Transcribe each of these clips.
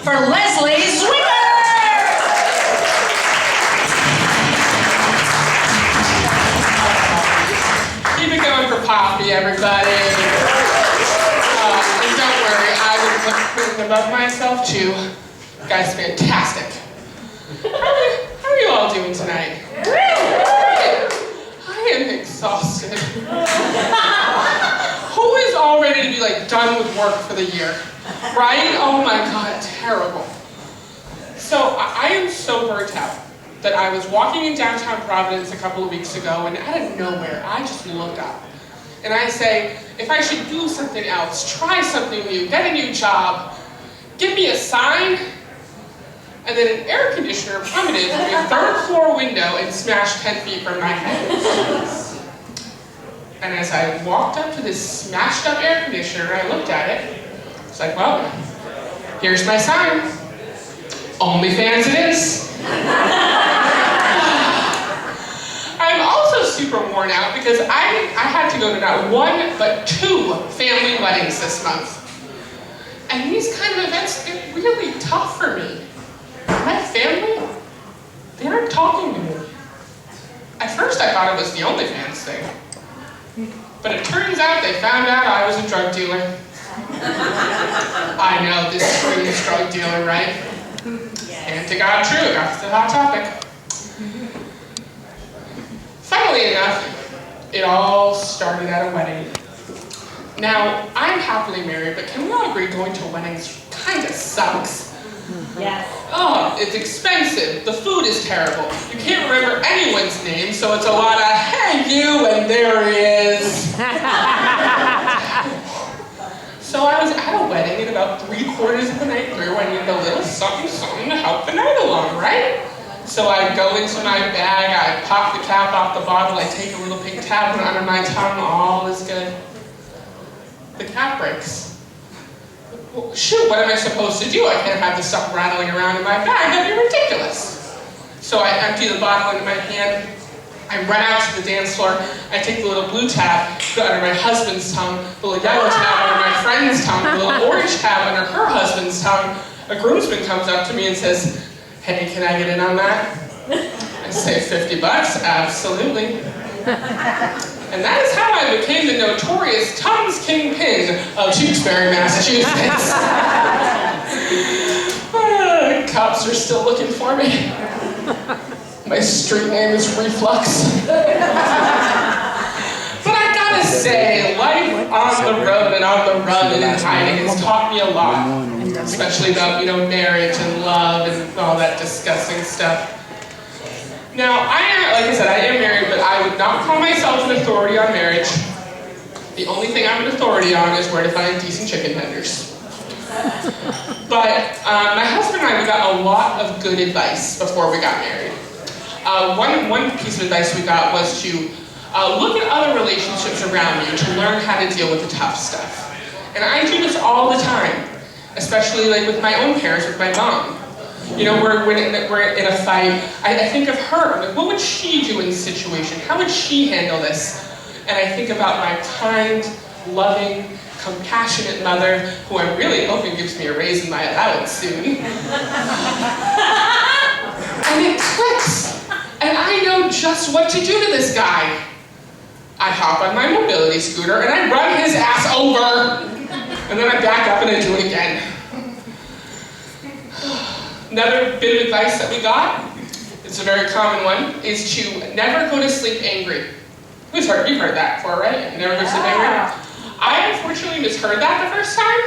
for Leslie Zwicker! Keep it going for Poppy, everybody. And don't worry, I would put Clinton above myself too. You guys, fantastic. How are you all doing tonight? I am exhausted. Who is all ready to be like done with work for the year? Right? Oh my God, terrible. So I am so burnt out that I was walking in downtown Providence a couple of weeks ago, and out of nowhere, I just looked up. And I say, if I should do something else, try something new, get a new job, give me a sign. And then an air conditioner plummeted through a third floor window and smashed 10 feet from my head. And as I walked up to this smashed up air conditioner, I looked at it. It's like, well, here's my sign. OnlyFans it is. I'm also super worn out because I had to go to not one, but 2 family weddings this month. And these kind of events get really tough for me. My family, they aren't talking to me. At first I thought it was the OnlyFans thing. But it turns out they found out I was a drug dealer. I know, this screams drug dealer, right? And to God true, that's the hot topic. Funnily enough, it all started at a wedding. Now, I'm happily married, but can we all agree going to weddings kind of sucks? Yes. Oh, it's expensive. The food is terrible. You can't remember anyone's name, so it's a lot of, hey, you, and there he is. So I was at a wedding, and about 3/4 of the night through, I needed a little something to help the night along, right? So I go into my bag, I pop the cap off the bottle, I take a little pink tab under my tongue, all is good. The cap breaks. Well, shoot, what am I supposed to do? I can't have this stuff rattling around in my bag. That'd be ridiculous. So I empty the bottle into my hand. I run out to the dance floor. I take the little blue tab, put it under my husband's tongue, the little yellow tab under my friend's tongue, the little orange tab under her husband's tongue. A groomsman comes up to me and says, hey, can I get in on that? I say, $50? Absolutely. And that is how I became the notorious Tom's Kingpin of Tewksbury, Massachusetts. Cops are still looking for me. My street name is Reflux. But I gotta say, life on the road and on the run and in hiding has taught me a lot. Especially about, marriage and love and all that disgusting stuff. Now, like I said, I am married, but I would not call myself an authority on marriage. The only thing I'm an authority on is where to find decent chicken tenders. But my husband and I, we got a lot of good advice before we got married. One piece of advice we got was to look at other relationships around you to learn how to deal with the tough stuff. And I do this all the time, especially like with my own parents, with my mom. We're in a fight. I think of her. Like, what would she do in this situation? How would she handle this? And I think about my kind, loving, compassionate mother, who I'm really hoping gives me a raise in my allowance soon. And it clicks. And I know just what to do to this guy. I hop on my mobility scooter and I run his ass over. And then I back up and I do it again. Another bit of advice that we got, it's a very common one, is to never go to sleep angry. You've heard that before, right? Never go to sleep angry? I unfortunately misheard that the first time.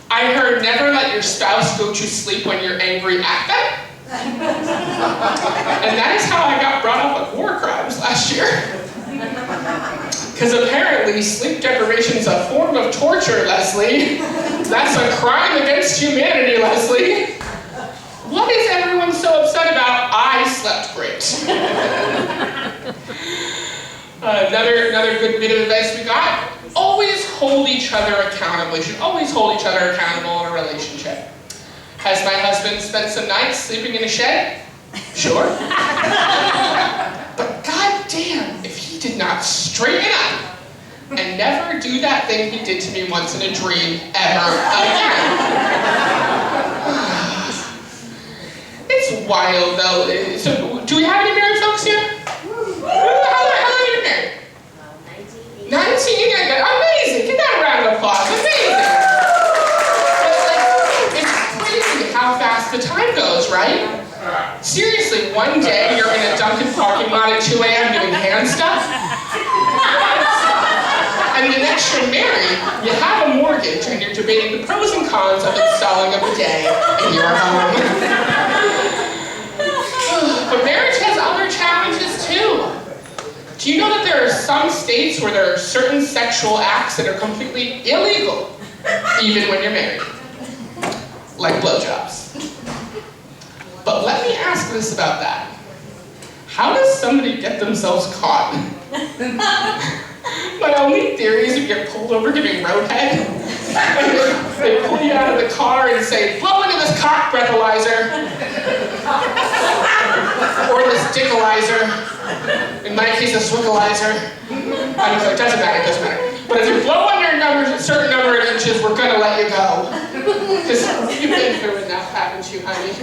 I heard never let your spouse go to sleep when you're angry at them. And that is how I got brought up on war crimes last year. Because apparently sleep deprivation is a form of torture, Leslie. That's a crime against humanity, Leslie. What is everyone so upset about? I slept great. Another good bit of advice we got, always hold each other accountable. You should always hold each other accountable in a relationship. Has my husband spent some nights sleeping in a shed? Sure. But goddamn, if he did not straighten up and never do that thing he did to me once in a dream ever again. wild though. So, do we have any married folks here? How long have you been married? 19. 19? Amazing! Give that a round of applause. Amazing! It's crazy how fast the time goes, right? Seriously, one day you're in a Dunkin' parking lot at 2 a.m. doing hand stuff, and the next you're married, you have a mortgage and you're debating the pros and cons of installing a bidet in your home. But marriage has other challenges too. Do you know that there are some states where there are certain sexual acts that are completely illegal, even when you're married? Like blowjobs. But let me ask this about that. How does somebody get themselves caught? My only theory is you get pulled over giving roadhead. They pull you out of the car and say, blow into this cock breathalyzer. Or this dickalizer. In my case, a Zwickalizer. I don't know, it doesn't matter. But if you blow under a certain number of inches, we're gonna let you go. Because you've been through enough, haven't you, honey?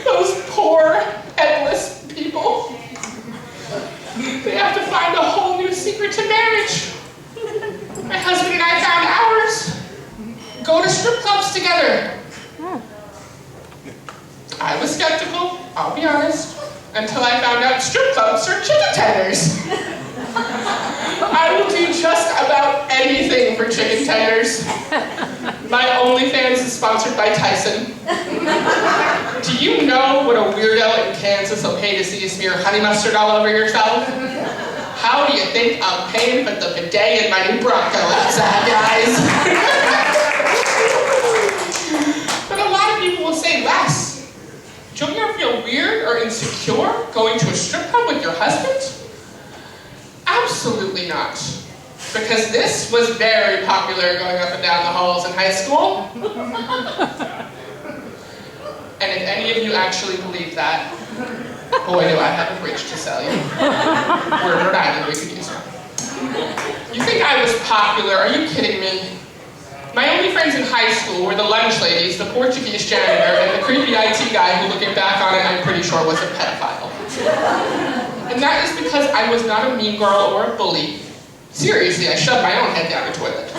Those poor, headless people. They have to find a whole new secret to marriage. My husband and I found ours. Go to strip clubs together. I was skeptical, I'll be honest, until I found out strip clubs are chicken tenders. I will do just about anything for chicken tenders. My OnlyFans is sponsored by Tyson. Do you know what a weirdo in Kansas will pay to see you smear honey mustard all over yourself? How do you think I'm paying for the bidet in my new Bronco outside, guys? But a lot of people will say, Les, don't you ever feel weird or insecure going to a strip club with your husband? Absolutely not. Because this was very popular going up and down the halls in high school. And if any of you actually believe that, boy, do I have a bridge to sell you. We're in Rhode Island, we could use one. You think I was popular? Are you kidding me? My only friends in high school were the lunch ladies, the Portuguese janitor, and the creepy IT guy who, looking back on it, I'm pretty sure was a pedophile. And that is because I was not a mean girl or a bully. Seriously, I shoved my own head down the toilet.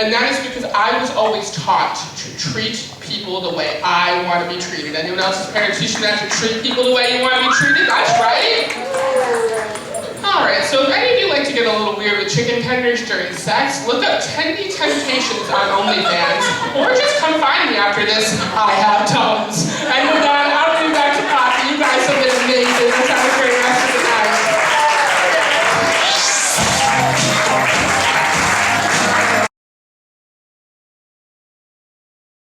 And that is because I was always taught to treat people the way I want to be treated. Anyone else's parents teach you not to treat people the way you want to be treated? That's right. Alright, so if any of you like to get a little weird with chicken tenders during sex, look up Tendy Temptations on OnlyFans, or just come find me after this. I have tons.